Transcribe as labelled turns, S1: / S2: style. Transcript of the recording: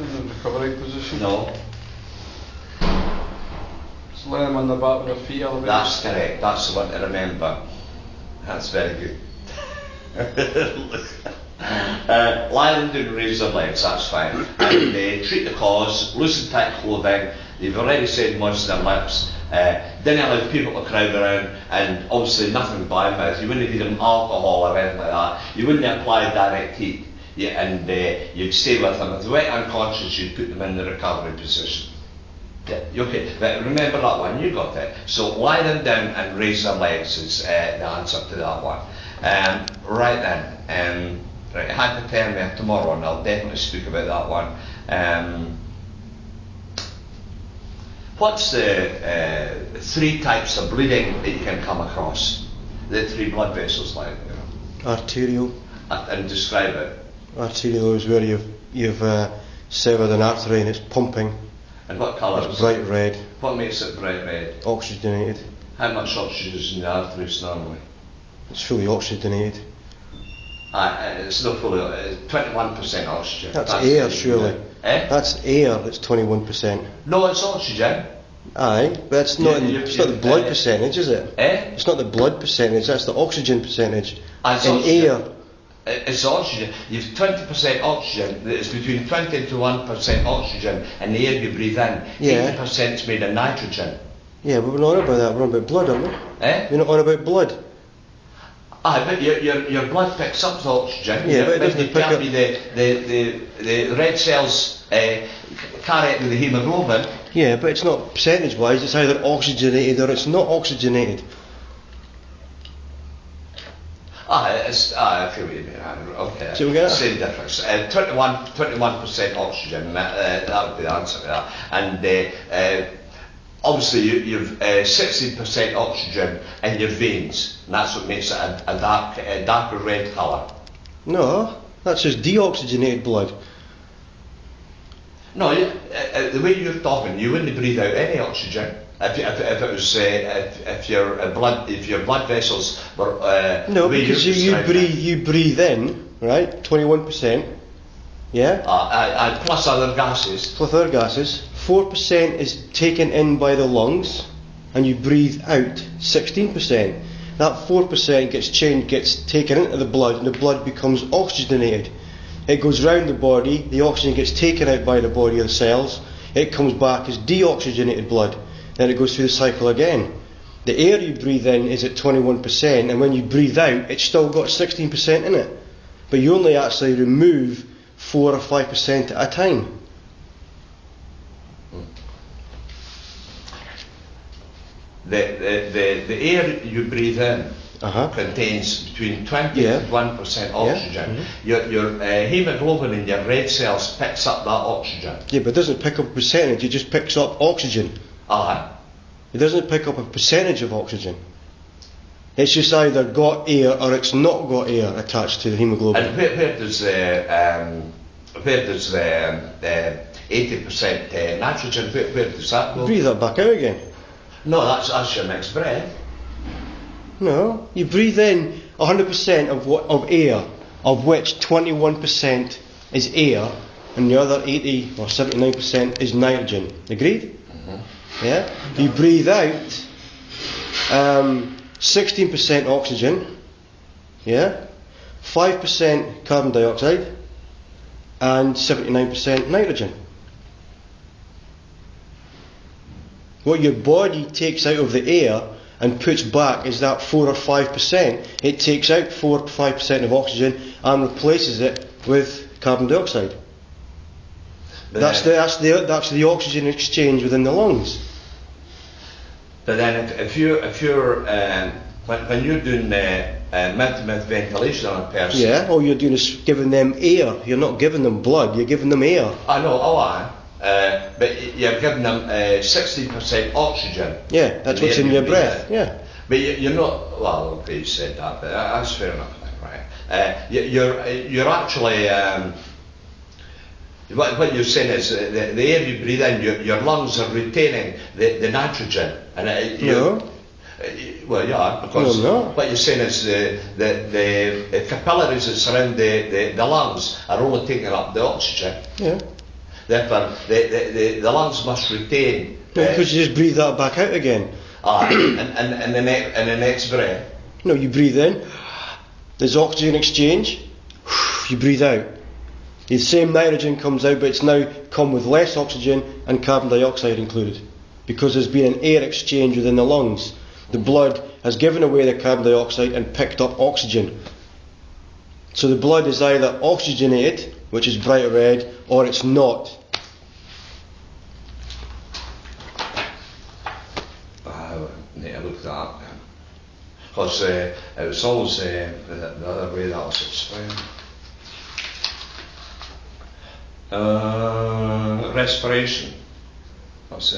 S1: In the recovery position.
S2: No,
S1: Just lay them on the back with their feet elevated.
S2: that's correct. That's the one to remember. That's very good. Lie them down and raise their legs, that's fine. And treat the cause, loosen tight clothing. They've already said moisten their lips. Didn't allow people to crowd around, and obviously nothing by mouth. You wouldn't give them alcohol or anything like that. You wouldn't apply direct heat. Yeah, and you'd stay with them. If they went unconscious, you'd put them in the recovery position. Yeah, okay, but remember that one, you got it. So lie them down and raise their legs is the answer to that one. Right then, right, hypothermia tomorrow, and I'll definitely speak about that one. What's the 3 types of bleeding that you can come across? The 3 blood vessels, like, you know.
S3: Arterial.
S2: And describe it.
S3: Arterial is where you've severed an artery and it's pumping.
S2: And what colour
S3: It's
S2: is
S3: bright
S2: it?
S3: red.
S2: What makes it bright red?
S3: Oxygenated.
S2: How much oxygen is in the arteries normally?
S3: It's fully oxygenated.
S2: It's not fully, 21% oxygen.
S3: That's air,
S2: the-
S3: surely.
S2: Eh?
S3: That's air. That's 21%.
S2: No, it's oxygen.
S3: Aye, but it's not. It's not the blood
S2: you-
S3: percentage, is it?
S2: Eh?
S3: It's not the blood percentage. That's the oxygen percentage.
S2: It's
S3: In
S2: oxygen.
S3: air.
S2: It's oxygen. You've 20% oxygen. It's between 20 and 1% oxygen in the air you breathe in.
S3: Yeah.
S2: 80% is made of nitrogen.
S3: Yeah, but we're not on about that. We're on about blood, aren't we?
S2: Eh?
S3: We're not on about blood.
S2: But your blood picks up the oxygen.
S3: Yeah, but it doesn't
S2: you
S3: pick
S2: tell
S3: up-
S2: me the red cells carry it with the haemoglobin.
S3: Yeah, but it's not percentage-wise. It's either oxygenated or it's not oxygenated.
S2: I feel what you mean. Okay,
S3: So we get that?
S2: same difference. 21% oxygen. That would be the answer to that. And obviously you've 60% oxygen in your veins, and that's what makes it a darker red colour.
S3: No, that's just deoxygenated blood.
S2: No, the way you're talking, you wouldn't breathe out any oxygen if it was if your blood vessels were.
S3: No,
S2: the way
S3: because
S2: you're
S3: you
S2: describing
S3: breathe in, right? 21%. Yeah.
S2: it. Plus other gases.
S3: With other gases, 4% is taken in by the lungs, and you breathe out 16%. That 4% gets taken into the blood, and the blood becomes oxygenated. It goes round the body, the oxygen gets taken out by the body of the cells, it comes back as deoxygenated blood, then it goes through the cycle again. The air you breathe in is at 21%, and when you breathe out, it's still got 16% in it. But you only actually remove 4 or 5% at a time.
S2: The air you breathe in contains between 20
S3: Yeah.
S2: and 1% oxygen. Your haemoglobin in your red cells picks up that oxygen.
S3: Yeah, but it doesn't pick up a percentage, it just picks up oxygen. It doesn't pick up a percentage of oxygen. It's just either got air or it's not got air attached to the haemoglobin.
S2: And where does the 80% nitrogen, where does that go?
S3: Breathe that back out again.
S2: No, that's your next breath.
S3: No, you breathe in 100% of air, of which 21% is air, and the other 80 or 79% is nitrogen. Agreed? Yeah. You breathe out 16% oxygen. Yeah. 5% carbon dioxide, and 79% nitrogen. What your body takes out of the air and puts back is that 4 or 5%. It takes out 4 or 5% of oxygen and replaces it with carbon dioxide. That's the oxygen exchange within the lungs.
S2: But then if you're when you're doing mouth-to-mouth ventilation on a person.
S3: Yeah, all you're doing is giving them air. You're not giving them blood, you're giving them air.
S2: I know, but you're giving them 16% oxygen.
S3: Yeah, that's what's in your breath. Yeah.
S2: But you're not. Well, okay, you said that, but that's fair enough, right? You're actually. What you're saying is the air you breathe in, your lungs are retaining the nitrogen, and
S3: No.
S2: Well, yeah, because
S3: No, no.
S2: what you're saying is the capillaries that surround the lungs are only taking up the oxygen.
S3: Yeah.
S2: Therefore, the lungs must retain.
S3: Because you just breathe that back out again.
S2: And the next breath.
S3: No, you breathe in, there's oxygen exchange, you breathe out. The same nitrogen comes out, but it's now come with less oxygen and carbon dioxide included. Because there's been an air exchange within the lungs. The blood has given away the carbon dioxide and picked up oxygen. So the blood is either oxygenated, which is bright red, or it's not.
S2: I need to look at that. Because it was always the other way that was explained. Respiration. That's